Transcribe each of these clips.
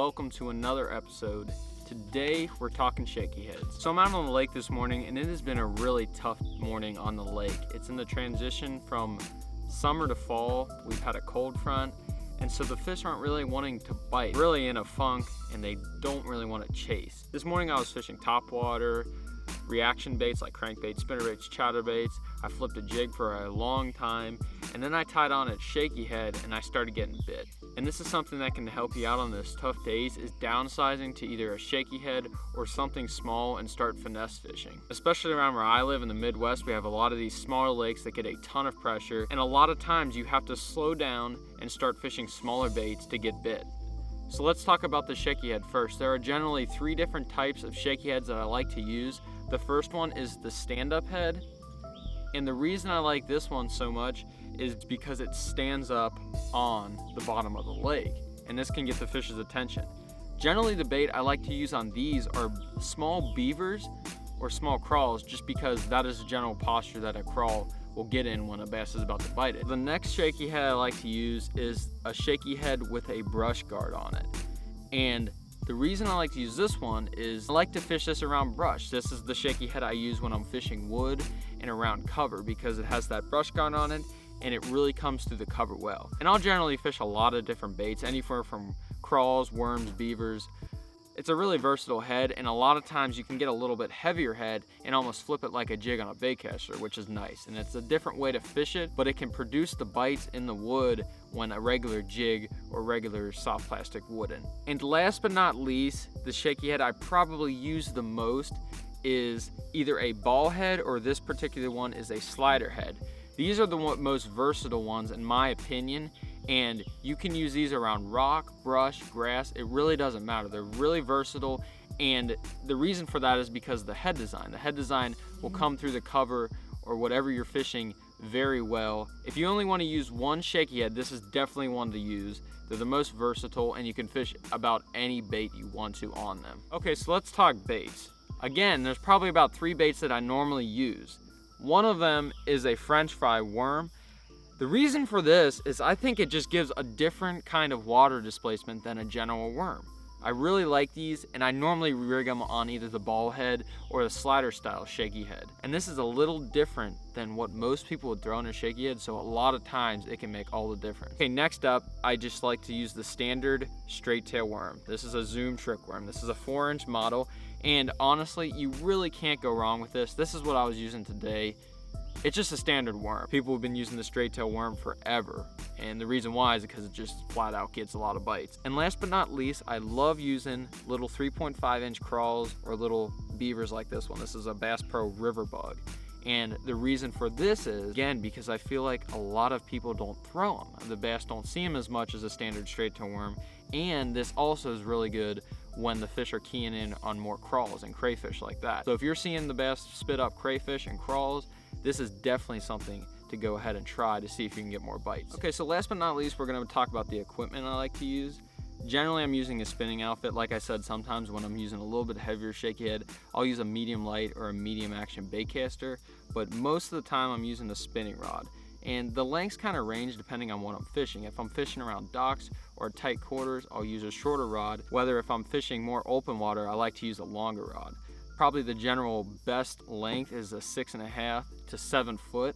welcome to another episode. Today we're talking shaky heads. So I'm out on the lake this morning and it has been a really tough morning on the lake. It's in the transition from summer to fall. We've had a cold front and so the fish aren't really wanting to bite, really in a funk, and they don't really want to chase. This morning I was fishing topwater, reaction baits like crankbaits, spinnerbaits, chatterbaits. I flipped a jig for a long time and then I tied on a shaky head and I started getting bit. And this is something that can help you out on those tough days, is downsizing to either a shaky head or something small and start finesse fishing. Especially around where I live in the Midwest, we have a lot of these smaller lakes that get a ton of pressure, and a lot of times you have to slow down and start fishing smaller baits to get bit. So let's talk about the shaky head first. There are generally 3 different types of shaky heads that I like to use. The first one is the stand-up head. And the reason I like this one so much is because it stands up on the bottom of the lake. And this can get the fish's attention. Generally the bait I like to use on these are small beavers or small crawls, just because that is the general posture that a crawl will get in when a bass is about to bite it. The next shaky head I like to use is a shaky head with a brush guard on it. And the reason I like to use this one is I like to fish this around brush. This is the shaky head I use when I'm fishing wood and around cover, because it has that brush guard on it and it really comes through the cover well. And I'll generally fish a lot of different baits, anywhere from crawls, worms, beavers. It's a really versatile head, and a lot of times you can get a little bit heavier head and almost flip it like a jig on a bait caster, which is nice. And it's a different way to fish it, but it can produce the bites in the wood when a regular jig or regular soft plastic wouldn't. And last but not least, the shaky head I probably use the most is either a ball head, or this particular one is a slider head. These are the most versatile ones in my opinion, and you can use these around rock, brush, grass. It really doesn't matter. They're really versatile, and the reason for that is because the head design. The head design will come through the cover or whatever you're fishing very well. If you only want to use one shaky head, this is definitely one to use. They're the most versatile, and you can fish about any bait you want to on them. Okay, so let's talk baits. Again, there's probably about 3 baits that I normally use. One of them is a French fry worm. The reason for this is I think it just gives a different kind of water displacement than a general worm. I really like these, and I normally rig them on either the ball head or the slider style shaky head. And this is a little different than what most people would throw in a shaky head, so a lot of times it can make all the difference. Okay, next up, I just like to use the standard straight tail worm. This is a zoom trick worm. This is a 4-inch model, and honestly, you really can't go wrong with this. This is what I was using today. It's just a standard worm. People have been using the straight tail worm forever, and the reason why is because it just flat out gets a lot of bites. And last but not least, I love using little 3.5-inch crawls or little beavers like this one. This is a Bass Pro River Bug. And the reason for this is, again, because I feel like a lot of people don't throw them. The bass don't see them as much as a standard straight tail worm. And this also is really good when the fish are keying in on more crawls and crayfish like that. So if you're seeing the bass spit up crayfish and crawls, this is definitely something to go ahead and try to see if you can get more bites. Okay, so last but not least, we're gonna talk about the equipment I like to use. Generally, I'm using a spinning outfit. Like I said, sometimes when I'm using a little bit heavier shaky head, I'll use a medium light or a medium action bait caster, but most of the time I'm using a spinning rod. And the lengths kind of range depending on what I'm fishing. If I'm fishing around docks or tight quarters, I'll use a shorter rod. Whether if I'm fishing more open water, I like to use a longer rod. Probably the general best length is a 6.5 to 7 foot.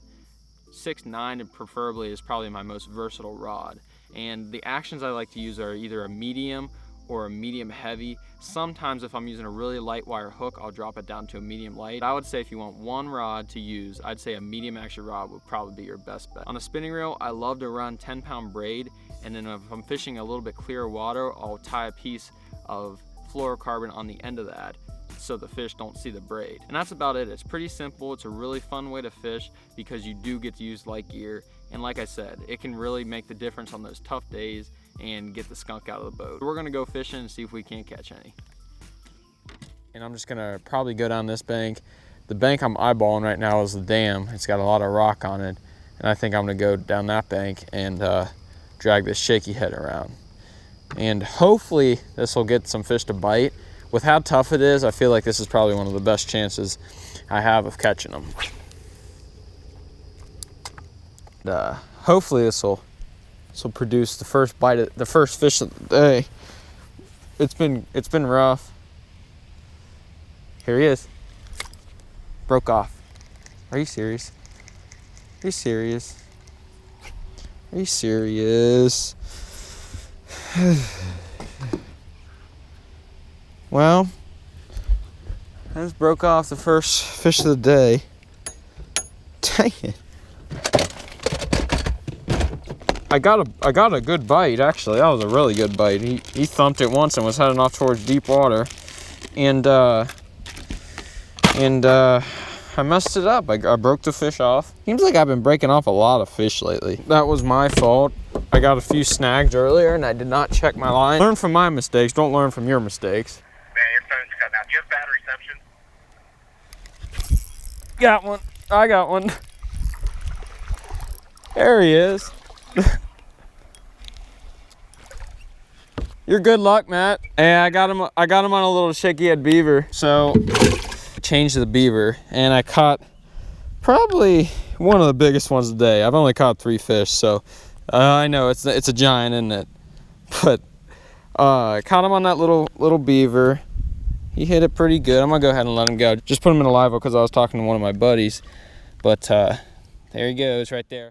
6'9" and preferably is probably my most versatile rod. And the actions I like to use are either a medium or a medium heavy. Sometimes if I'm using a really light wire hook, I'll drop it down to a medium light. But I would say if you want one rod to use, I'd say a medium action rod would probably be your best bet. On a spinning reel, I love to run 10-pound braid, and then if I'm fishing a little bit clearer water, I'll tie a piece of flurocarbon on the end of that so the fish don't see the braid. And that's about it. It's pretty simple. It's a really fun way to fish because you do get to use light gear. And like I said, it can really make the difference on those tough days and get the skunk out of the boat. We're gonna go fishing and see if we can't catch any. And I'm just gonna probably go down this bank. The bank I'm eyeballing right now is the dam. It's got a lot of rock on it. And I think I'm gonna go down that bank and drag this shaky head around. And hopefully this will get some fish to bite. With how tough it is, I feel like this is probably one of the best chances I have of catching them. Hopefully this will produce the first bite, the first fish of the day. it's been rough. Here he is. Broke off. Are you serious? Are you serious? Are you serious? Well, I just broke off the first fish of the day. Dang it. I got a good bite, actually. That was a really good bite. He thumped it once and was heading off towards deep water. And I messed it up. I broke the fish off. Seems like I've been breaking off a lot of fish lately. That was my fault. I got a few snags earlier and I did not check my line. Learn from my mistakes, don't learn from your mistakes. Man, your phone's cutting out. Do you have bad reception? Got one. I got one. There he is. You're good luck, Matt. Hey, I got him on a little shaky head beaver. So changed the beaver and I caught probably one of the biggest ones today. I've only caught 3 fish, so I know it's a giant, isn't it? But I caught him on that little beaver. He hit it pretty good. I'm gonna go ahead and let him go. Just put him in a live because I was talking to one of my buddies. But there he goes right there.